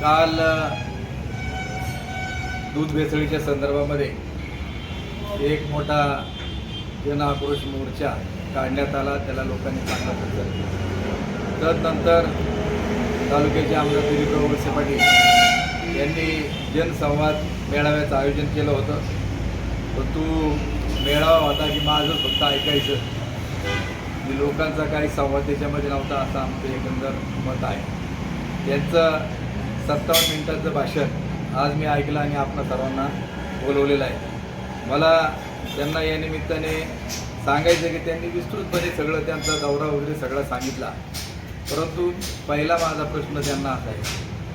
काल दूध भेसळीच्या संदर्भामध्ये एक मोठा जन आक्रोश मोर्चा काढण्यात आला. त्याला लोकांनी चांगला प्रतिसाद दिला. तदनंतर तालुक्याचे आमदार दिलीपराव वळसे पाटील यांनी जनसंवाद मेळाव्याचं आयोजन केलं होतं. परंतु मेळावा होता की माझं फक्त ऐकायचं, की लोकांचा काही संवाद त्याच्यामध्ये नव्हता, असं आमचं एकंदर मत आहे. त्यांचं 57 मिनिटाचं भाषण आज मी ऐकलं आणि आपणा सर्वांना बोलवलेलं आहे. मला त्यांना या निमित्ताने सांगायचं की त्यांनी विस्तृतपणे सगळं त्यांचा दौरा वगैरे सगळं सांगितला. परंतु पहिला माझा प्रश्न त्यांना असा आहे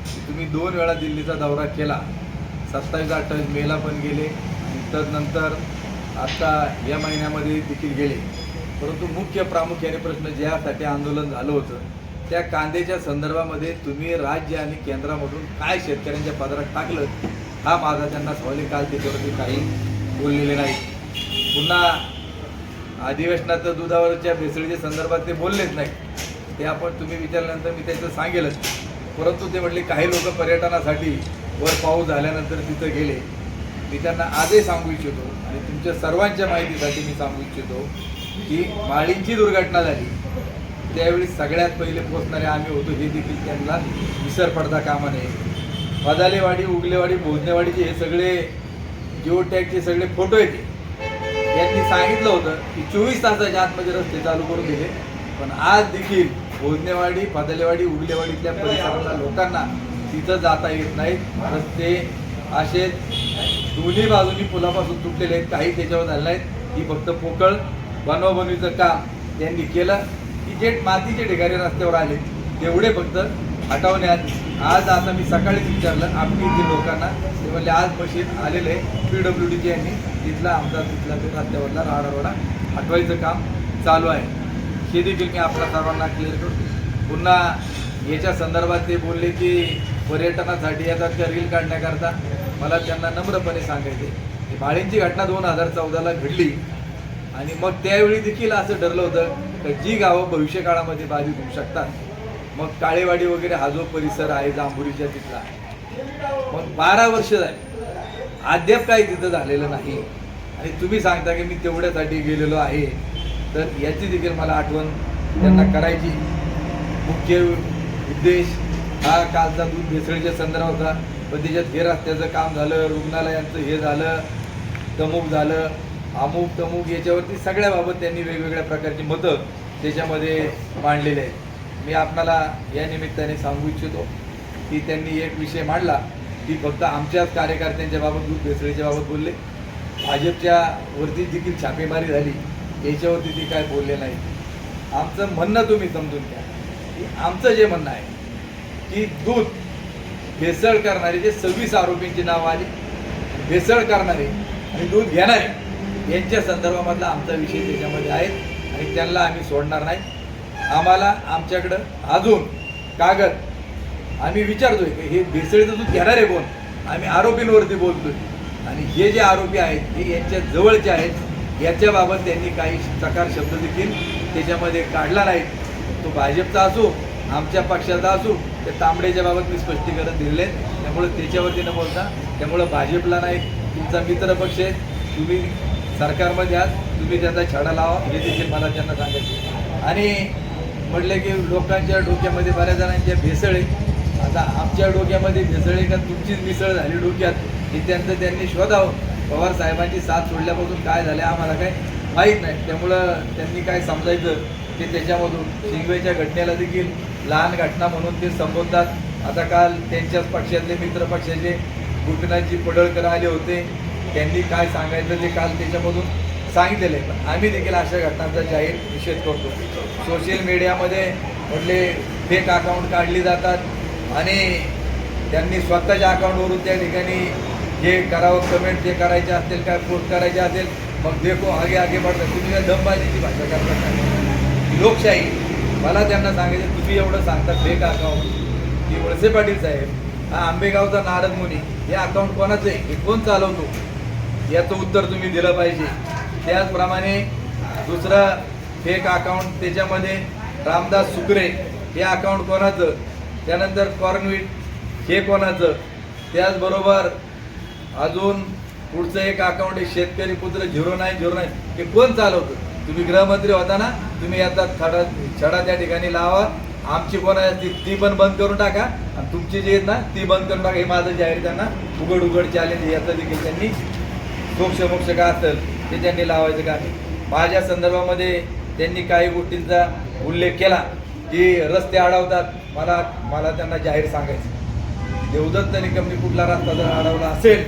की तुम्ही 2 वेळा दिल्लीचा दौरा केला, 27-28 मेला पण गेले आणि तदनंतर आता या महिन्यामध्ये देखील गेले. परंतु प्रामुख्याने प्रश्न ज्यासाठी आंदोलन झालं होतं त्या कांद्याच्या संदर्भामध्ये तुम्ही राज्य आणि केंद्रामधून काय शेतकऱ्यांच्या पदरात टाकलं, हा माझा त्यांना सवाल आहे. काल त्याच्यावरती काही बोललेले नाही. पुन्हा अधिवेशनात दुधावरच्या भेसळीच्या संदर्भात ते बोललेच नाही. ते आपण तुम्ही विचारल्यानंतर मी त्याचं सांगेलच. परंतु ते म्हटले काही लोक पर्यटनासाठी वर पाऊस झाल्यानंतर तिथं गेले. मी त्यांना आजही सांगू इच्छितो आणि तुमच्या सर्वांच्या माहितीसाठी मी सांगू इच्छितो की माळींची दुर्घटना झाली त्यावेळी सगळ्यात पहिले पोचणारे आम्ही होतो, हे देखील त्यांना विसर पडता कामा नये. पदालेवाडी, उगलेवाडी, भोजनेवाडीचे हे सगळे जिओटॅगचे सगळे फोटो येते. यांनी सांगितलं होतं की 24 तासाच्या आतमध्ये रस्ते चालू करून दिले, पण आज देखील भोजनेवाडी, पदालेवाडी, उगलेवाडीतल्या परिसरातल्या लोकांना तिथं जाता येत नाहीत. रस्ते असे दोन्ही बाजूनी पुलापासून तुटलेले आहेत, काही त्याच्यावर झाले नाहीत. ही फक्त पोकळ बनवाबनवीचं काम त्यांनी केलं की जे मातीचे ठिकाणी रस्त्यावर आले तेवढे फक्त हटवण्यात. आज आता मी सकाळीच विचारलं आपली लोकांना, ते म्हणले आज मशीन आलेलं आहे PWDचे यांनी तिथला आमचा तिथला ते रस्त्यावरला राडारोडा हटवायचं काम चालू आहे. हे देखील मी आपल्या सर्वांना क्लिअर करतो. पुन्हा याच्या संदर्भात ते बोलले की पर्यटनासाठी येतात का रील काढण्याकरता. मला त्यांना नम्रपणे सांगायचे की माळींची घटना 2014ला घडली आणि मग त्यावेळी देखील असं ठरलं होतं की जी गावं भविष्यकाळामध्ये बाधित होऊ शकतात, मग काळेवाडी वगैरे हा जो परिसर आहे जांभुरीच्या तिथला, मग 12 वर्ष झाली अद्याप काही तिथं झालेलं नाही. आणि तुम्ही सांगता की मी तेवढ्यासाठी गेलेलो आहे, तर याची देखील मला आठवण त्यांना करायची. मुख्य उद्देश हा कालचा दूध भेसळीच्या संदर्भात होता. पण त्याच्यात हे रस्त्याचं काम झालं, रुग्णालयांचं हे झालं, तमूक झालं, अमुक तमूक, याच्यावरती सगळ्याबाबत त्यांनी वेगवेगळ्या प्रकारची मतं त्याच्यामध्ये मांडलेले आहेत. मी आपणाला या निमित्ताने सांगू इच्छितो की त्यांनी एक विषय मांडला की फक्त आमच्याच कार्यकर्त्यांच्या बाबत दूध भेसळीच्या बाबत बोलले, भाजपच्या वरती देखील छापेमारी झाली याच्यावरती ते काय बोलले नाही. आमचं म्हणणं तुम्ही समजून घ्या की आमचं जे म्हणणं आहे की दूध भेसळ करणारे जे 26 आरोपींची नावं आली, भेसळ करणारे आणि दूध घेणारे यांच्या संदर्भामधला आमचा विषय त्याच्यामध्ये आहे आणि त्यांना आम्ही सोडणार नाही. आम्हाला आमच्याकडं अजून कागद आम्ही विचारतोय की हे भेसळीचं दूध घेणारे कोण, आम्ही आरोपींवरती बोलतोय आणि हे जे आरोपी आहेत हे यांच्या जवळचे आहेत. याच्याबाबत त्यांनी काही चकार शब्द देखील त्याच्यामध्ये काढला नाही. तो भाजपचा असो, आमच्या पक्षाचा असो, त्या तांबड्याच्या बाबत मी स्पष्टीकरण दिलेले आहेत. त्यामुळे त्याच्यावरती न बोलता, त्यामुळं भाजपला नाही, तुमचा मित्र पक्ष आहे, तुम्ही सरकारमध्ये आहात, तुम्ही त्यांचा छडा लावा, हे देखील मला त्यांना सांगायचं. आणि म्हटलं की लोकांच्या डोक्यामध्ये बऱ्याच जणांच्या भेसळ आहे. आता आमच्या डोक्यामध्ये भेसळ आहे का तुमचीच मिसळ झाली डोक्यात, हे त्यांनी शोधावं. पवार साहेबांची साथ सोडल्यापासून काय झालं आम्हाला काय माहीत नाही. त्यामुळं त्यांनी काय समजायचं की त्याच्यामधून शिंगवेच्या घटनेला देखील लहान घटना म्हणून ते संबोधतात. आता काल त्यांच्याच पक्षातले मित्र पक्षाचे गोपीनाथजी पडळकर आले होते, त्यांनी काय सांगायचं ते काल त्याच्यामधून सांगितलेलं आहे. पण आम्ही देखील अशा घटनांचा जाहीर निषेध करतो. सोशल मीडियामध्ये म्हटले फेक अकाउंट काढली जातात आणि त्यांनी स्वतःच्या अकाउंटवरून त्या ठिकाणी जे करावं कमेंट जे करायचे असतील, काय पोस्ट करायचे असेल, मग देखो आगे आगे बढ़तात. तुम्ही काय दमबाजीची भाषा करता लोकशाही. मला त्यांना सांगायचं तुम्ही एवढं सांगता फेक अकाउंट की वळसे पाटील साहेब हा आंबेगावचा नारद मुनी हे अकाउंट कोणाचं आहे, हे कोण चालवतो, याचं उत्तर तुम्ही दिलं पाहिजे. त्याचप्रमाणे दुसरं फेक अकाउंट त्याच्यामध्ये रामदास सुकरे हे अकाउंट कोणाचं, त्यानंतर कॉर्नवीट हे कोणाचं. त्याचबरोबर अजून पुढचं एक अकाउंट आहे शेतकरी पुत्र 0909, हे कोण चालवतं. तुम्ही गृहमंत्री होता ना, तुम्ही याचा छडा त्या ठिकाणी लावा. आमची कोणाची ती पण बंद करून टाका आणि तुमची जी आहेत ना ती बंद करून टाका. हे माझं जाहीर त्यांना उघड चॅलेंज. याचं देखील त्यांनी मोक्ष काय असेल ते त्यांनी लावायचं का. माझ्या संदर्भामध्ये त्यांनी काही गोष्टींचा उल्लेख केला की रस्ते अडवतात. मला त्यांना जाहीर सांगायचं, देवदत्त निकमनी कुठला रस्ता जर अडवला असेल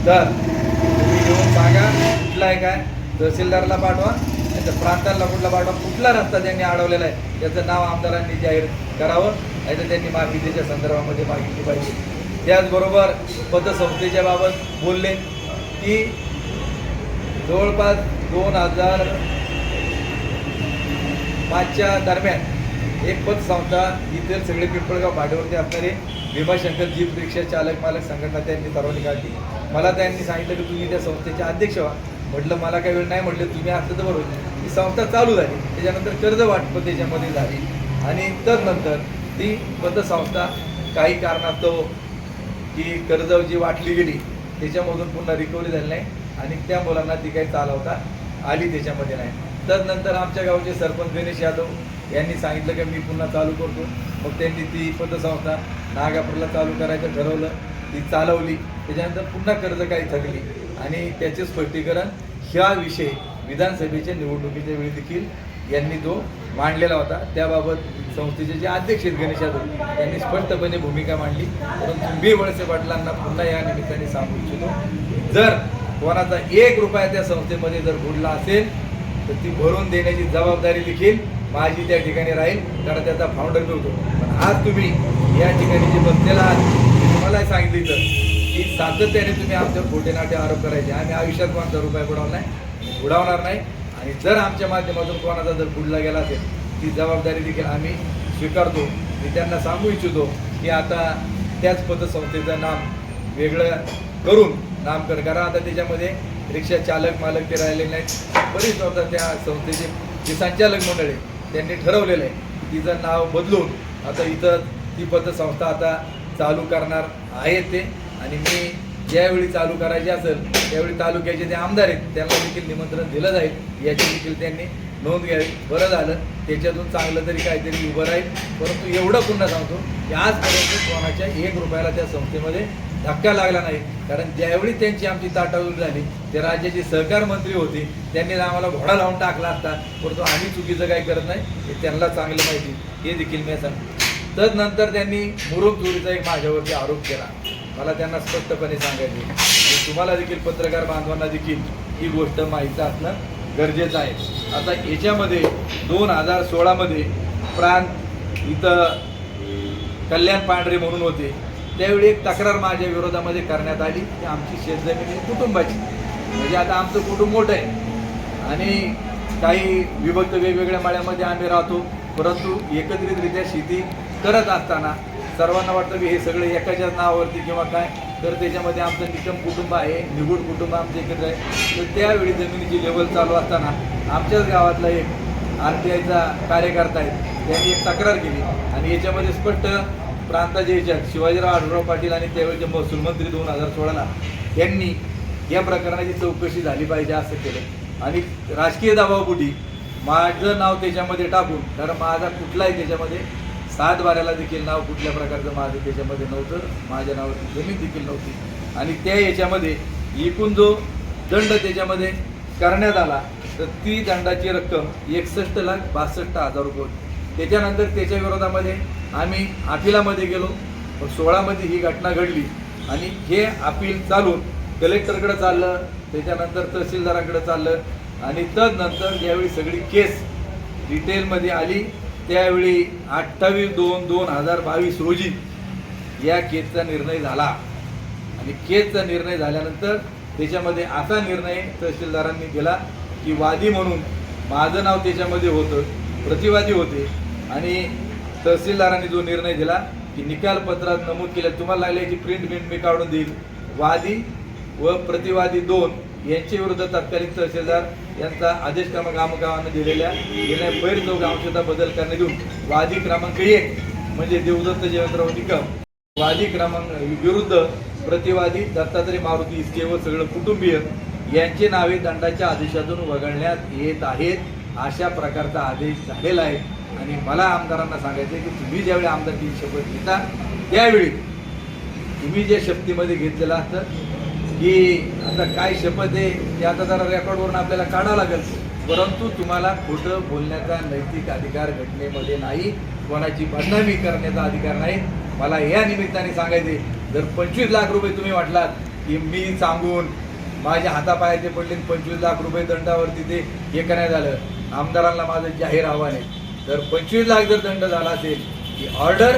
तर तुम्ही येऊन सांगा कुठला आहे काय, तहसीलदारला पाठवा, नाहीतर प्रांताला कुठला पाठवा. कुठला रस्ता त्यांनी अडवलेला आहे त्याचं नाव आमदारांनी जाहीर करावं, नाहीतर त्यांनी माफी त्याच्या संदर्भामध्ये मागितली पाहिजे. त्याचबरोबर पतसंस्थेच्या बाबत बोलले की जवळपास 2005च्या दरम्यान एक पतसंस्था इतर सगळे पिंपळगाव भाडेवरती असणारे भीमाशंकर जीप रिक्षा चालक मालक संघटना त्यांनी सर्वांनी काढली. मला त्यांनी सांगितलं की तुम्ही त्या संस्थेचे अध्यक्ष व्हा. म्हटलं मला काही वेळ नाही, म्हटलं तुम्ही असलं तर बरोबर. ती संस्था चालू झाली, त्याच्यानंतर कर्ज वाटप त्याच्यामध्ये झाली आणि तदनंतर ती पतसंस्था काही कारणास्तव की कर्ज जी वाटली गेली त्याच्यामधून पुन्हा रिकव्हरी झाली नाही आणि त्या मुलांना ती काही चालवता आली त्याच्यामध्ये नाही. तदनंतर आमच्या गावचे सरपंच गणेश यादव यांनी सांगितलं की मी पुन्हा चालू करतो. मग त्यांनी ती पतसंस्था नागापूरला चालू करायचं ठरवलं, ती चालवली. त्याच्यानंतर पुन्हा कर्ज काही थकली आणि त्याचे स्पष्टीकरण ह्या विषय विधानसभेच्या निवडणुकीच्या वेळी देखील यांनी तो मांडलेला होता. त्याबाबत संस्थेचे जे अध्यक्ष आहेत गणेश यादव त्यांनी स्पष्टपणे भूमिका मांडली. परंतु मी वळसे पाटलांना पुन्हा या निमित्ताने सांगू इच्छितो, जर कोणाचा 1 रुपया त्या संस्थेमध्ये जर बुडला असेल तर ती भरून देण्याची जबाबदारी देखील माझी त्या ठिकाणी राहील, कारण त्याचा फाउंडर मी होतो. पण आज तुम्ही या ठिकाणी जे बसलेला आहात तुम्हाला सांगितलं इथं की सातत्याने तुम्ही आमच्यावर खोटे नाटे आरोप करायचे. आम्ही आयुष्यात कोणाचा रुपया बुडवणार नाही आणि जर आमच्या माध्यमातून कोणाचा जर बुडला गेला असेल ती जबाबदारी देखील आम्ही स्वीकारतो. मी त्यांना सांगू इच्छितो की आता त्याच पतसंस्थेचं नाम वेगळं करून नामकरण करा. आता त्याच्यामध्ये रिक्षा चालक मालक ते राहिलेले नाहीत. बरीच होता त्या संस्थेचे जे संचालक मंडळ आहे त्यांनी ठरवलेलं आहे तिचं नाव बदलून आता इथं ती पतसंस्था आता चालू करणार आहेत ते. आणि मी ज्यावेळी चालू करायची असेल त्यावेळी तालुक्याचे जे आमदार आहेत त्यांना देखील निमंत्रण दिलं जाईल, याची देखील त्यांनी नोंद घ्यावी. बरं झालं, त्याच्यातून चांगलं तरी काहीतरी उभं राहील. परंतु एवढं पुन्हा सांगतो की आजपर्यंत कोणाच्या 1 रुपयाला त्या संस्थेमध्ये धक्का लागला नाही. कारण ज्यावेळी त्यांची आमची ताटावून झाली ते राज्याचे सहकार मंत्री होते, त्यांनी आम्हाला घोडा लावून टाकला असता. परंतु आम्ही चुकीचं काही करत नाही हे त्यांना चांगलं माहिती, हे देखील मी सांगतो. तदनंतर त्यांनी मुरुम चोरीचा एक माझ्यावरती आरोप केला. मला त्यांना स्पष्टपणे सांगायचे की तुम्हाला देखील पत्रकार बांधवांना देखील ही गोष्ट माहिती असणं गरजेचं आहे. आता याच्यामध्ये 2016मध्ये प्रांत इथं कल्याण पांढरे म्हणून होते, त्यावेळी एक तक्रार माझ्या विरोधामध्ये करण्यात आली की आमची शेतजमीन कुटुंबाची, म्हणजे आता आमचं कुटुंब मोठं आहे आणि काही विभक्त वेगवेगळ्या माळ्यामध्ये आम्ही राहतो. परंतु एकत्रितरित्या शेती करत असताना सर्वांना वाटतं की हे सगळे एकाच्याच नावावरती किंवा काय, तर त्याच्यामध्ये आमचं निकम कुटुंब आहे, निगूड कुटुंब आमचं एकत्र आहे. तर त्यावेळी जमिनीची लेवल चालू असताना आमच्याच गावातला एक RTIचा कार्यकर्ता आहे, त्यांनी एक तक्रार केली आणि याच्यामध्ये स्पष्ट प्रांताच्या ह्याच्यात शिवाजीराव आढळराव पाटील आणि त्यावेळेचे महसूल मंत्री 2016ला यांनी या प्रकरणाची चौकशी झाली पाहिजे असं केलं आणि राजकीय दबावपोटी माझं नाव त्याच्यामध्ये टाकून, कारण माझा कुठलाही त्याच्यामध्ये 7 बाऱ्याला देखील नाव कुठल्या प्रकारचं माझं त्याच्यामध्ये नव्हतं, माझ्या नावाची जमीन देखील नव्हती आणि त्या याच्यामध्ये एकूण जो दंड त्याच्यामध्ये करण्यात आला तर ती दंडाची रक्कम 61,62,000 रुपये होती. त्याच्यानंतर त्याच्या विरोधामध्ये आम्ही अपिलामध्ये गेलो, मग 16मध्ये ही घटना घडली आणि हे अपील चालून कलेक्टरकडे चाललं, त्याच्यानंतर तहसीलदाराकडे चाललं आणि तदनंतर ज्यावेळी सगळी केस डिटेलमध्ये आली त्यावेळी 28/2/2022 रोजी या केसचा निर्णय झाला आणि केसचा निर्णय झाल्यानंतर त्याच्यामध्ये असा निर्णय तहसीलदारांनी दिला की वादी म्हणून माझं नाव त्याच्यामध्ये होतं, प्रतिवादी होते आणि तहसीलदारांनी जो निर्णय दिला की निकाल पत्रात नमूद केलं, तुम्हाला लागले याची प्रिंट मी काढून देईल, वादी व प्रतिवादी 2 यांच्या विरुद्ध तत्कालीन तहसीलदार यांचा आदेश क्रमांक गामगावानं दिलेल्या निर्णय बैर जो गावशेता बदल करण्यात येऊन वादी क्रमांक 1 म्हणजे देवदत्त जयवंतराव निकम वादी क्रमांक विरुद्ध प्रतिवादी दत्तात्रय मारुती इसके व सगळं कुटुंबीय यांची नावे दंडाच्या आदेशातून वगळण्यात येत आहेत अशा प्रकारचा आदेश झालेला आहे. आणि मला आमदारांना सांगायचं आहे की तुम्ही ज्यावेळी आमदारची शपथ घेता त्यावेळी तुम्ही जे शपथीमध्ये घेतलेलं असतं की आता काय शपथ आहे ते आता जरा रेकॉर्डवरून आपल्याला काढावं लागेल, परंतु तुम्हाला खोटं बोलण्याचा नैतिक अधिकार घटनेमध्ये नाही, कोणाची बदनामी करण्याचा अधिकार नाही. मला या निमित्ताने सांगायचे, जर 25 लाख रुपये तुम्ही म्हटलात की मी सांगून माझ्या हातापायाचे पडले 25 लाख रुपये दंडावरती ते हे करण्यात झालं, आमदारांना माझं जाहीर आव्हान आहे, जर 25 लाख जर दंड झाला असेल ही ऑर्डर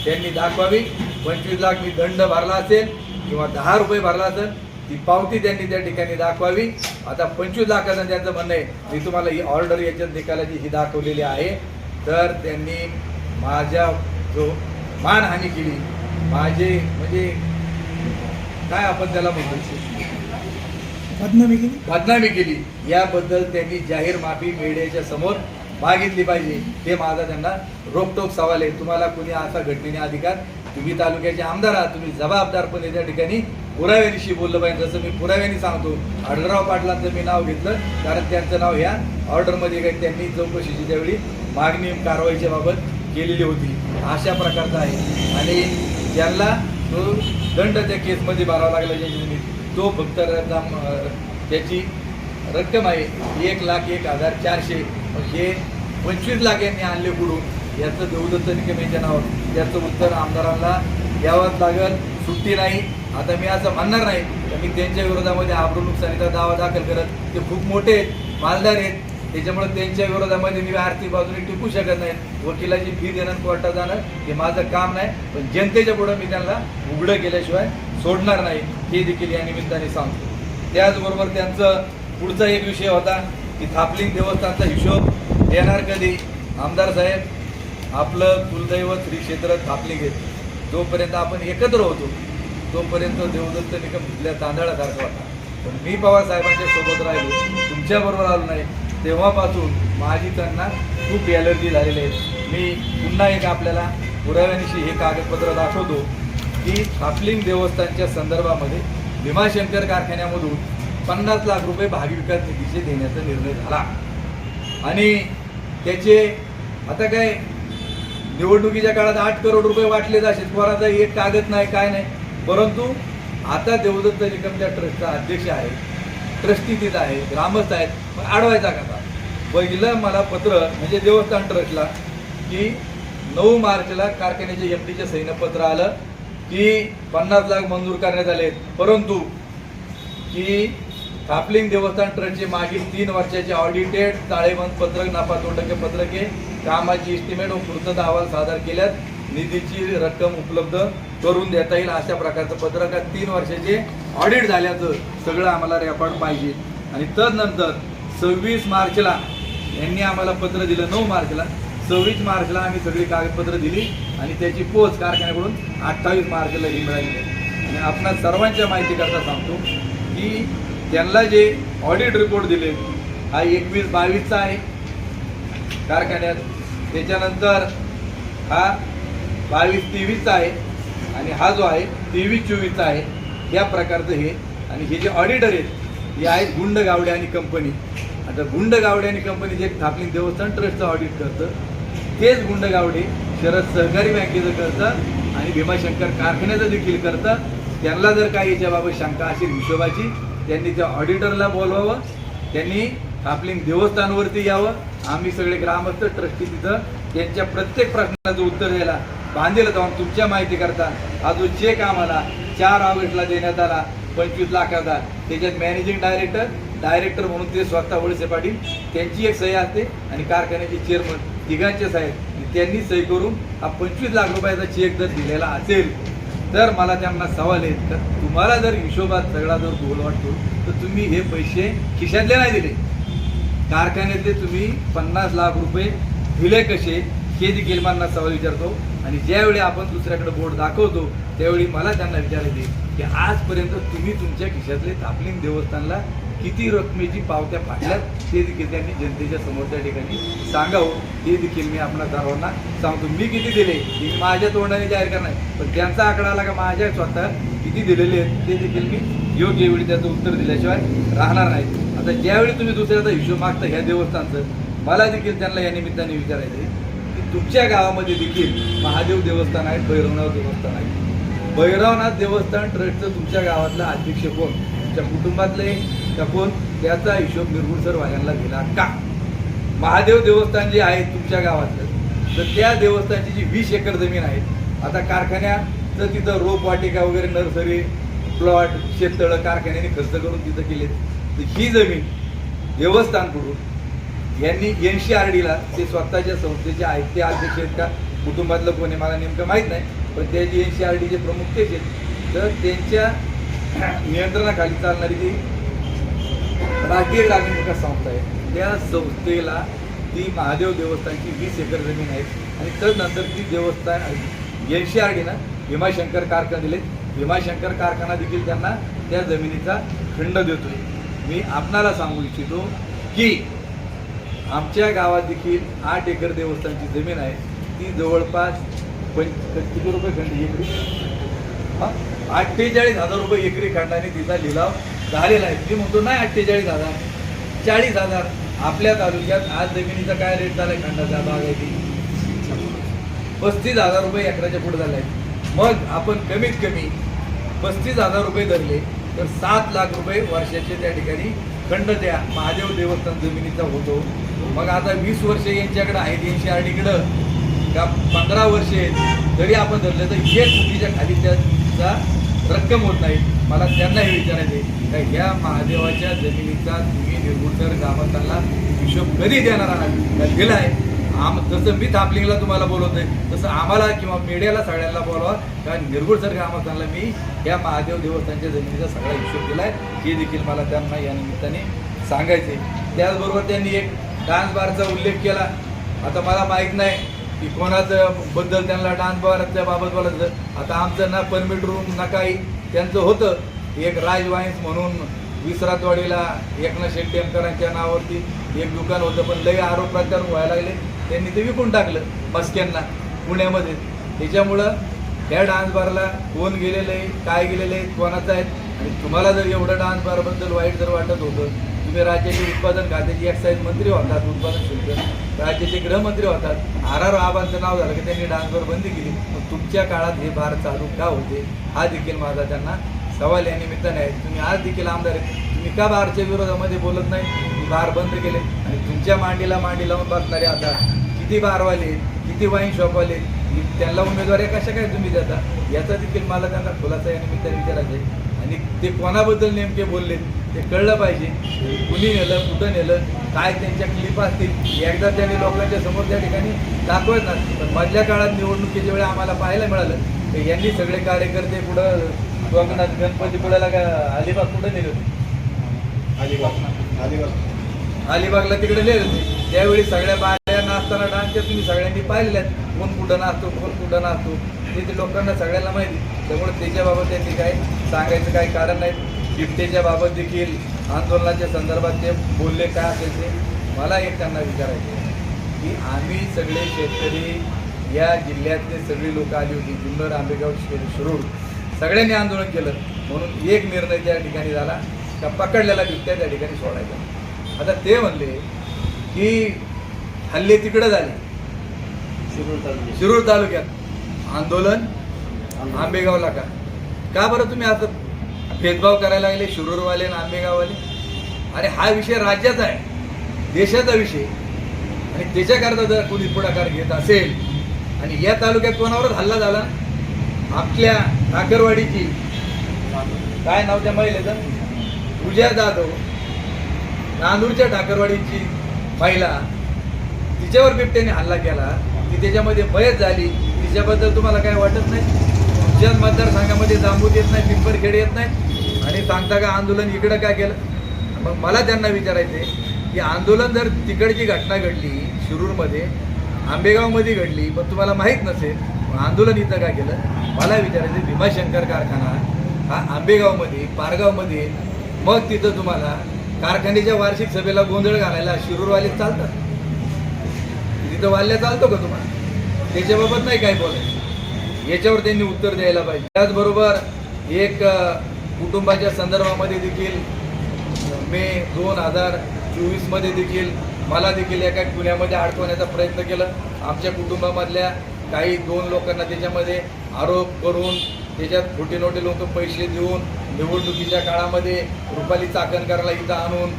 त्यांनी दाखवावी. 25 लाख मी दंड भरला असेल किंवा 10 रुपये भरला असेल ती पावती त्यांनी त्या ठिकाणी दाखवावी. आता 25 लाखाचं त्यांचं म्हणणं आहे, मी तुम्हाला ही ऑर्डर याच्यात निकालाची ही दाखवलेली आहे, तर त्यांनी माझ्या जो मानहानी केली, माझे म्हणजे काय आपण त्याला म्हणतो बदनामी केली, याबद्दल त्यांनी जाहीर माफी मीडियाच्या समोर मागितली पाहिजे. हे माझा त्यांना रोखटोक सवाल आहे. तुम्हाला कुणी असा घटनेने अधिकार, तुम्ही तालुक्याचे आमदार आहात, तुम्ही जबाबदारपणे त्या ठिकाणी पुराव्यानिशी बोललं पाहिजे. जसं मी पुराव्याने सांगतो, आढळराव पाटलांचं मी नाव घेतलं कारण त्यांचं नाव ह्या ऑर्डरमध्ये काही त्यांनी चौकशीची त्यावेळी मागणी कारवाईच्या बाबत केलेली होती. अशा प्रकारचा आहे. आणि ज्यांना तो दंड त्या केसमध्ये भरावा लागला ज्याची तो फक्त त्याची रक्कम आहे 1,01,400. हे 25 लाख यांनी आणले कुठून, याचं देवदत्त निकम यांच्या नावावर याचं उत्तर आमदारांना द्यावंच लागेल, सुट्टी नाही. आता मी असं म्हणणार नाही तर मी त्यांच्या विरोधामध्ये आबरू नुकसानीचा दावा दाखल करत, ते खूप मोठे आहेत, मालदार आहेत, त्याच्यामुळे त्यांच्या विरोधामध्ये मी आर्थिक बाजूने टिकू शकत नाही. वकिलाची फी देणं कोर्टात जाणं हे माझं काम नाही, पण जनतेच्या पुढं मी त्यांना उघडं केल्याशिवाय सोडणार नाही, हे देखील या निमित्ताने सांगतो. त्याचबरोबर त्यांचं पुढचा एक विषय होता की थापलिंग देवस्थानचा हिशोब देणार कधी. आमदार साहेब, आपलं कुलदैवत श्री क्षेत्र थापलिंग आहे, जोपर्यंत आपण एकत्र होतो तोपर्यंत देवदत्त निकम तिथल्या तांदळासारखा होता. पण मी पवार साहेबांच्या सोबत राहिलो, तुमच्याबरोबर आलो नाही, तेव्हापासून माझी त्यांना खूप ॲलर्जी झालेली आहे. मी पुन्हा एक आपल्याला पुराव्यानिशी हे कागदपत्र दाखवतो की थापलिंग देवस्थानच्या संदर्भामध्ये भीमाशंकर कारखान्यामधून 50 लाख रुपये भागविकास निधीचे देण्याचा निर्णय झाला. आणि त्याचे आता काय निवडणुकीच्या काळात 8 करोड रुपये वाटले जाशील, कोणाचा एक कागद नाही, काय नाही. परंतु आता देवदत्त निकम त्या ट्रस्टचा अध्यक्ष आहे, ट्रस्टी तिथं आहे, ग्रामस्थ आहेत, पण अडवायचा कसा. पहिलं मला पत्र म्हणजे देवस्थान ट्रस्टला की 9 मार्चला कारखान्याच्या MDच्या सहीनं पत्र आलं की 50 लाख मंजूर करण्यात आले, परंतु की थापलिंग देवस्थान ट्रस्टचे मागील 3 वर्षाचे ऑडिटेड ताळेबंद पत्रक, नफा तोटा पत्रके, कामाची एस्टिमेट व पूर्तता अहवाल सादर केल्यात, निधीची रक्कम उपलब्ध करून देता येईल अशा प्रकारचं पत्रक 3 वर्षाचे ऑडिट झाल्याचं सगळं आम्हाला रेकॉर्ड पाहिजे. आणि तदनंतर 26 मार्चला यांनी आम्हाला पत्र दिलं, 9 मार्चला, 26 मार्चला आम्ही सगळी कागदपत्र दिली आणि त्याची पोच कारखान्याकडून 28 मार्चला ही मिळाली. आणि आपणा सर्वांच्या माहितीकरता सांगतो की त्यांना जे ऑडिट रिपोर्ट दिले हा 21-22चा आहे कारखान्यात, त्याच्यानंतर हा 22-23चा आहे आणि हा जो आहे 23-24चा आहे. या प्रकारचं हे. आणि हे जे ऑडिटर आहेत हे आहेत गुंड गावडे आणि कंपनी. आता गुंड गावडे आणि कंपनी जे थापलिंग देवस्थान ट्रस्टचं ऑडिट करतं तेच गुंड गावडे शरद सहकारी बँकेचं करतं आणि भीमाशंकर कारखान्याचं देखील करतं. त्यांना जर काही याच्याबाबत शंका असेल हिशोबाची, त्यांनी त्या ऑडिटरला बोलवावं, त्यांनी थापलिंग देवस्थानवरती यावं. आम्ही सगळे ग्रामस्थ ट्रस्टी तिथं त्यांच्या प्रत्येक प्रश्नाचं उत्तर द्यायला बांधलेलं जाऊन. तुमच्या माहिती करता हा जो चेक आम्हाला 4 ऑगस्टला देण्यात आला 25 लाखाचा, त्याच्यात मॅनेजिंग डायरेक्टर म्हणून ते स्वतः वळसे पाटील त्यांची एक सही असते आणि कारखान्याचे चेअरमन तिघांचे साहेब त्यांनी सही करून हा 25 लाख रुपयाचा चेक जर दिलेला असेल तर मला त्यांना सवाल आहे, तर तुम्हाला जर हिशोबात सगळा जर गोल वाटतो तर तुम्ही हे पैसे खिशातले नाही दिले, कारखान्यातले तुम्ही 50 लाख रुपये दिले कसे, हे देखील मला सवाल विचारतो. आणि ज्यावेळी आपण दुसऱ्याकडे बोर्ड दाखवतो त्यावेळी मला त्यांना विचारायचे की आजपर्यंत तुम्ही तुमच्या खिशातले थापलिंग देवस्थानला किती रकमेची पावत्या फाटल्यात ते देखील त्यांनी जनतेच्या समोर त्या ठिकाणी सांगावं, हे देखील मी आपल्या सर्वांना सांगतो. मी किती दिले हे मी माझ्या तोंडाने जाहीर करणार, पण त्यांचा आकडा आला का माझ्या स्वतः किती दिलेले आहेत ते देखील मी योग्य वेळी त्याचं उत्तर दिल्याशिवाय राहणार नाही. आता ज्यावेळी तुम्ही दुसऱ्याचा हिशोब मागता ह्या देवस्थानचं, मला देखील त्यांना या निमित्ताने विचारायचं आहे की तुमच्या गावामध्ये देखील महादेव देवस्थान आहे, भैरवनाथ देवस्थान आहे. भैरवनाथ देवस्थान ट्रस्टचं तुमच्या गावातला अध्यक्ष कोण, तुमच्या कुटुंबातले का कोण, त्याचा हिशोब निरगुडसर वाल्यांना दिला का? महादेव देवस्थान जे आहे तुमच्या गावातलं, तर त्या देवस्थानची जी 20 एकर जमीन आहे, आता कारखान्याचं तिथं रोपवाटिका वगैरे नर्सरी प्लॉट शेततळं कारखान्याने खर्च करून तिथं केले, तर ही जमीन देवस्थानकडून यांनी NCRD ला ते स्वतःच्या संस्थेचे आहेत ते अध्यक्ष आहेत का कुटुंबातलं कोणी मला नेमकं माहीत नाही, पण त्याची NCRD चे प्रमुख तेच आहेत. तर त्यांच्या नियंत्रणाखाली चालणारी ती राष्ट्रीय ग्रामीण विकास संस्था आहे, त्या संस्थेला ती महादेव देवस्थानची 20 एकर जमीन आहे आणि तदनंतर ती देवस्थान NCRD ना भीमाशंकर कारखाना दिले. भीमाशंकर कारखाना देखील त्यांना त्या जमिनीचा खंड देतोय. मी आपणाला सांगू इच्छितो की आमच्या गावात देखील 8 एकर देवस्थानची जमीन आहे, ती जवळपास किती रुपये खंड एकरी, 48,000 रुपये एकरी खंडाने तिचा लिलाव झालेला आहे. मी म्हणतो नाही 48,000, 40,000. आपल्या तालुक्यात आज जमिनीचा काय रेट झाला आहे खंडाचा बागायती, 35,000 रुपये एकराच्या पुढे झाला आहे. मग आपण कमीत कमी 35,000 रुपये धरले तर 7 लाख रुपये वर्षाचे त्या ठिकाणी खंड त्या महादेव देवस्थान जमिनीचा होतो. मग आता 20 वर्ष यांच्याकडे आहेत NCRDकडं का 15 वर्षे आहेत, जरी आपण धरलं तर 1 कोटीच्या खाली त्याचा रक्कम होत नाही. मला त्यांना हे विचारायचं आहे का ह्या महादेवाच्या जमिनीचा तुम्ही निरगुडसर ग्रामस्थांना हिशोब कधी देणार आहात? दिला आहे. जसं मी थापलिंगला तुम्हाला बोलवतोय तसं आम्हाला किंवा मीडियाला सगळ्यांना बोलवा, कारण निरगुडसर ग्रामस्थांना मी या महादेव देवस्थानच्या जमिनीचा सगळा हिशोब दिला आहे, हे देखील मला त्यांना या निमित्ताने सांगायचे. त्याचबरोबर त्यांनी एक डान्स बारचा उल्लेख केला. आता मला माहीत नाही की कोणाचं बद्दल त्यांना डान्स बारच्या बाबत बोलायचं. आता आमचं ना परमिट रूम ना काही, त्यांचं होतं एक राज वाईन्स म्हणून विसरातवाडीला एकनाथ शेट्टीकरांच्या नावावरती एक दुकान होतं, पण लई आरोप प्रत्यारोप व्हायला लागले. त्यांनी ते विकून टाकलं मस्क्यांना पुण्यामध्ये. त्याच्यामुळं त्या डान्स बारला कोण गेलेलं आहे, काय गेलेलं आहे, कोणाचं आहे. आणि तुम्हाला जर एवढं डान्स बारबद्दल वाईट जर वाटत होतं, तुम्ही राज्याचे उत्पादन खात्याचे एक्साईज मंत्री होतात, उत्पादन शुल्क राज्याचे गृहमंत्री होतात, RR आबांचं नाव झालं की त्यांनी डान्स बार बंदी केली. मग तुमच्या काळात हे बार चालू का होते, हा देखील माझा त्यांना सवाल या निमित्ताने आहे. तुम्ही आज देखील आमदार आहे, तुम्ही का बारच्या विरोधामध्ये बोलत नाही? बार बंद केले आणि तुमच्या मांडीला मांडी लावून बसणारे आता किती बारवाले, किती वाईन शॉपवाले, त्यांना उमेदवारी कशा काय तुम्ही देता? याचा देखील मला त्यांना खुलासा या निमित्ताने विचारायचं आहे. आणि ते कोणाबद्दल नेमके बोलले ते कळलं पाहिजे. कुणी नेलं, कुठं नेलं, काय त्यांच्या क्लिप असतील, एकदा त्यांनी लोकांच्या समोर त्या ठिकाणी दाखवत नाही. पण मधल्या काळात निवडणुकीच्या वेळी आम्हाला पाहायला मिळालं की यांनी सगळे कार्यकर्ते पुढं कोकणात गणपतीपुळ्याला का अलिबाग कुठं नेले होते? अलिबागला तिकडे नेले होते. त्यावेळी सगळ्या बाया नाचताना डान्सच्या तुम्ही सगळ्यांनी पाहिलेल्या आहेत, कोण कुठं नाचतो, कोण कुठं नाचतो, ते लोकांना सगळ्यांना माहिती. त्यामुळे त्याच्याबाबत त्यांनी काय सांगायचं काही कारण नाही. बिबटेच्या बाबत देखील आंदोलनाच्या संदर्भात ते बोलले काय असेल ते. मला एक त्यांना विचारायचं आहे की आम्ही सगळे शेतकरी या जिल्ह्यातले सगळी लोक आली होती, जुन्नर, आंबेगाव, शिरूर सगळ्यांनी आंदोलन केलं, म्हणून एक निर्णय त्या ठिकाणी झाला का पकडलेला बिबट्या त्या ठिकाणी सोडायचा. आता ते म्हणले की हल्ले तिकडं झाले शिरूर तालुक्यात, आंदोलन आंबेगावला का बरं तुम्ही असं भेदभाव करायला लागले शिरूरवाले आणि आंबेगाववाले? अरे हा विषय राज्याचा आहे, देशाचा विषय, आणि त्याच्याकरता जर कोणी पुढाकार घेत असेल आणि या तालुक्यात कोणावरच हल्ला झाला, आपल्या ठाकरवाडीची काय नाव त्या महिलेचं, पूजा जाधव, नांदूरच्या ठाकरवाडीची महिला, तिच्यावर बिबट्याने हल्ला केला, ती त्याच्यामध्ये मयत झाली. तिच्याबद्दल तुम्हाला काय वाटत नाही? तुमच्याच मतदारसंघामध्ये जांबूत येत नाही, पिंपरखेड येत नाही, आणि सांगता का आंदोलन इकडं का केलं? मग मला त्यांना विचारायचं आहे की आंदोलन जर तिकडची घटना घडली शिरूरमध्ये, आंबेगावमध्ये घडली, पण तुम्हाला माहीत नसेल, आंदोलन इथं का केलं? मला विचारायचं, भीमाशंकर कारखाना हा आंबेगावमध्ये, पारगावमध्ये, मग तिथं तुम्हाला कारखान्याच्या वार्षिक सभेला गोंधळ घालायला शिरूरवाले चालतात, तिथं वाल्ल्या चालतो का तुम्हाला? त्याच्याबाबत नाही काय बोलायचं, याच्यावर त्यांनी उत्तर द्यायला पाहिजे. त्याचबरोबर एक कुटुंबाच्या संदर्भामध्ये देखील मे 2024 मध्ये देखील मला देखील एका गुन्ह्यामध्ये अडकवण्याचा प्रयत्न केला. आमच्या कुटुंबामधल्या काही 2 लोकांना त्याच्यामध्ये आरोप करून त्याच्यात खोटे नोटे लोक पैसे देऊन निवडणुकीच्या काळामध्ये रुपाली चाकणकरला इथं आणून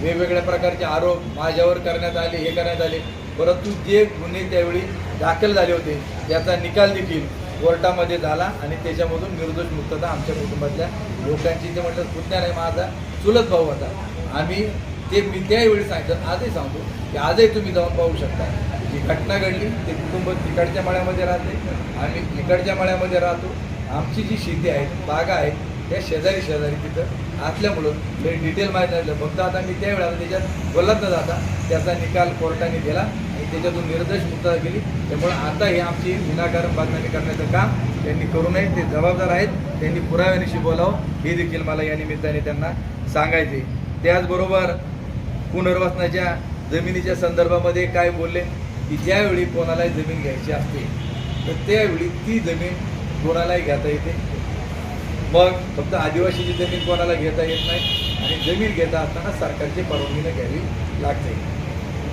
वेगवेगळ्या प्रकारचे आरोप माझ्यावर करण्यात आले, हे करण्यात आले. परंतु जे गुन्हे त्यावेळी दाखल झाले होते त्याचा निकाल देखील कोर्टामध्ये झाला आणि त्याच्यामधून निर्दोष मुक्तता आमच्या कुटुंबातल्या लोकांची. ते म्हटलं पुतण्या नाही, माझा चुलत भाऊ होता. आम्ही ते मी त्यावेळी सांगितलं, आजही सांगतो की आजही तुम्ही जाऊन पाहू शकता. जी घटना घडली ते कुटुंब तिकडच्या मळ्यामध्ये राहते, आम्ही इकडच्या मळ्यामध्ये राहतो. आमची जी शेती आहे, बागा आहेत, त्या शेजारी तिथं असल्यामुळं काही डिटेल माहीत नाही. फक्त आता मी त्यावेळेला त्याच्यात बोलत न जाता त्याचा निकाल कोर्टाने दिला आणि त्याच्यातून निर्दोष मुक्तता केली. त्यामुळे आता हे आमची विनाकारण बदनामी करण्याचं काम त्यांनी करू नये, ते जबाबदार आहेत. त्यांनी पुराव्यानिशी बोलावं हे देखील मला या निमित्ताने त्यांना सांगायचे. त्याचबरोबर पुनर्वसनाच्या जमिनीच्या संदर्भामध्ये काय बोलले की ज्यावेळी कोणालाही जमीन घ्यायची असते तर त्यावेळी ती जमीन कोणालाही घेता येते. मग फक्त आदिवासीची जमीन कोणाला घेता येत नाही आणि जमीन घेता असताना सरकारची परवानगीने घ्यावी लागते.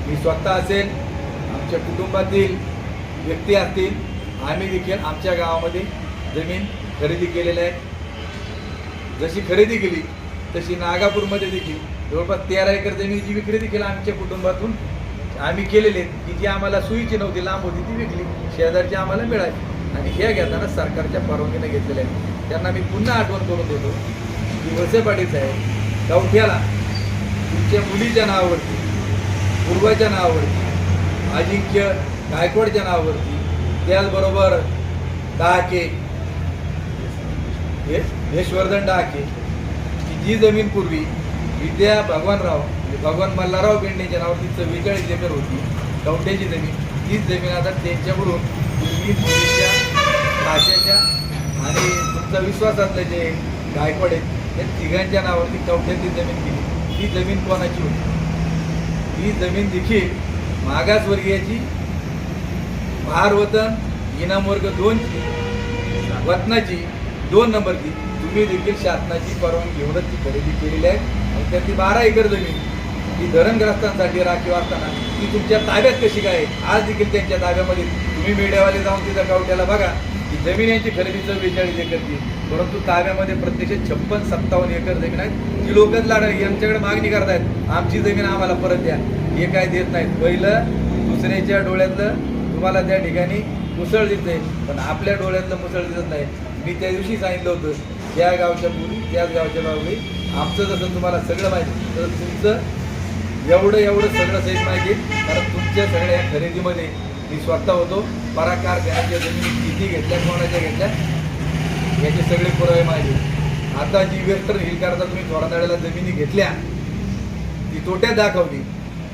मी स्वतः असेल, आमच्या कुटुंबातील व्यक्ती असतील, आम्ही देखील आमच्या गावामध्ये जमीन खरेदी केलेली आहे. जशी खरेदी केली तशी नागापूरमध्ये देखील जवळपास 13 एकर जमिनीची विक्री देखील आमच्या कुटुंबातून आम्ही केलेली आहे की जी आम्हाला सोयीची नव्हती, लांब होती, ती विकली, शेजारची आम्हाला मिळाली आणि हे घेताना सरकारच्या परवानगीने घेतलेल्या आहे. त्यांना मी पुन्हा आठवण करून देतो की वळसे पाटील साहेब, गावठ्याला तुमच्या मुलीच्या नावावरती, पूर्वाच्या नावावरती, अजिंक्य गायकवाडच्या नावावरती, त्याचबरोबर डहाके, यशवर्धन डहाके की जी जमीन पूर्वी विद्या भगवानराव भगवान मल्हारराव बेंडेच्या नावावरती 44 एकर होती कवठ्याची जमीन, तीच जमीन आता त्यांच्याकडून पूर्वी मुलीच्या, भाषेच्या आणि तुमचा विश्वासातले जे गायकवाड आहेत त्या तिघांच्या नावावरती कवठ्याची जमीन केली. ही जमीन कोणाची होती? ही जमीन देखील मागासवर्गीयाची, भारवतन इनाम वर्ग 2ची, वतनाची 2 नंबरची. तुम्ही देखील शासनाची परवानगी घेऊनच ती खरेदी केलेली आहे आणि त्यातली 12 एकर जमीन ही धरणग्रस्तांसाठी राखीव असताना ती तुमच्या ताब्यात कशी काय? आज देखील त्यांच्या ताब्यामध्ये तुम्ही मीडियावाले जाऊन तिथं गावठ्याला बघा की जमीन यांची खरेदी 44 एकरची, परंतु ताब्यामध्ये प्रत्यक्ष 56-57 एकर जमीन आहे. जी लोकच यांच्याकडे मागणी करतायत, आमची जमीन आम्हाला परत द्या, हे काय देत नाहीत. पहिलं दुसऱ्याच्या डोळ्यातलं तुम्हाला त्या ठिकाणी मुसळ दिसते, पण आपल्या डोळ्यातलं मुसळ दिसत नाही. मी त्या दिवशी सांगितलं होतं, त्या गावच्या मुली त्याच गावच्या बाबी, आमचं जसं तुम्हाला सगळं माहिती तर तुमचं एवढं सगळं सहित माहिती, कारण तुमच्या सगळ्या या खरेदीमध्ये मी स्वतः होतो. पराकार घराच्या जमिनी किती घेतल्या, कोणाच्या घेतल्या, याचे सगळे पुरावे माहिती. आता जी वेस्टर्न हिल करता तुम्ही थोरादाड्याला जमिनी घेतल्या ती तोट्यात दाखवली.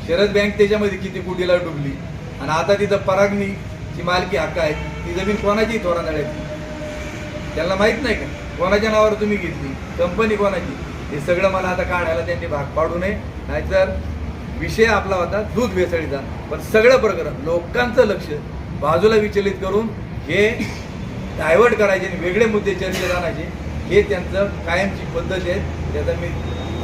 शरद बँक त्याच्यामध्ये किती कोटीला डुबली आणि आता तिथं परागनीची मालकी हक्क आहे. ती जमीन कोणाची? थोरादाड्याची. त्यांना माहीत नाही का कोणाच्या नावावर तुम्ही घेतली, कंपनी कोणाची? हे सगळं मला आता काढायला त्यांनी भाग पाडू नये. नाहीतर विषय आपला होता दूध भेसळीचा, पण सगळं प्रकरण लोकांचं लक्ष बाजूला विचलित करून हे डायव्हर्ट करायचे आणि वेगळे मुद्दे चर्चेत आणायचे, हे त्यांचं कायमची पद्धत आहे. त्याचा मी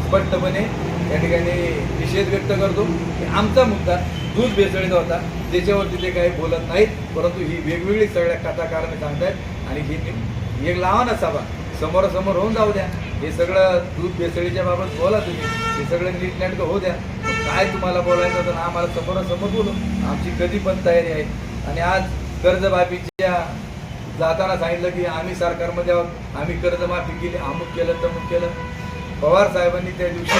स्पष्टपणे त्या ठिकाणी निषेध व्यक्त करतो की आमचा मुद्दा दूध भेसळीचा होता, त्याच्यावरती ते काही बोलत नाहीत, परंतु ही वेगवेगळी सगळ्या कथाकारणे सांगतायत. आणि ही एक लावा ना सभा, समोरासमोर होऊन जाऊ द्या. हे सगळं दूध भेसळीच्या बाबत बोला तुम्ही, हे सगळं नीटनेटकं होऊ द्या. काय तुम्हाला बोलायचं तर आम्हाला समोरासमोर बोलू, आमची कधी पण तयारी आहे. आणि आज कर्जमाफीच्या जाताना सांगितलं की आम्ही सरकारमध्ये आहोत, आम्ही कर्जमाफी केली, अमुक केलं तमुक केलं. पवार साहेबांनी त्या दिवशी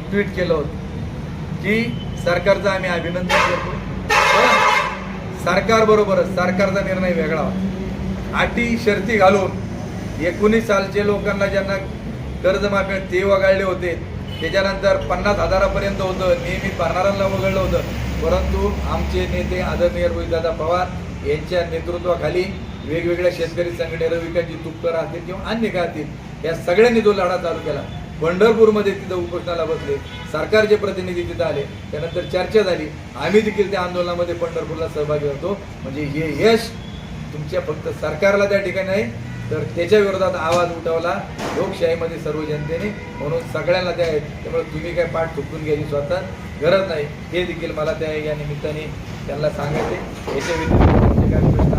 ट्विट केलं होतं की सरकारचं आम्ही अभिनंदन करतो, पण सरकारबरोबरच सरकारचा निर्णय वेगळा होता. अटी शर्ती घालून 19 सालचे लोकांना ज्यांना कर्जमाफी ते वगळले होते, त्याच्यानंतर 50,000पर्यंत होतं, नियमित भरणाऱ्यांना वगळलं होतं. परंतु आमचे नेते आदरणीय रोहितदादा पवार यांच्या नेतृत्वाखाली वेगवेगळ्या शेतकरी संघटना, रविकांची तुपकर असतील किंवा अन्य काय असतील, या सगळ्यांनी जो लढा चालू केला पंढरपूरमध्ये तिथं उपोषणाला बसले, सरकारचे प्रतिनिधी तिथं आले, त्यानंतर चर्चा झाली, आम्ही देखील त्या आंदोलनामध्ये पंढरपूरला सहभागी होतो. म्हणजे हे यश तुमच्या फक्त सरकारला त्या ठिकाणी नाही, तर त्याच्या विरोधात आवाज उठवला लोकशाहीमध्ये सर्व जनतेने, म्हणून सगळ्यांना त्या आहेत. त्यामुळे तुम्ही काय पाठ चुकून घ्यायची स्वतः गरज नाही, हे देखील मला त्या या निमित्ताने त्यांना सांगायचे. याच्या व्यतिरिक्त म्हणजे काय प्रश्न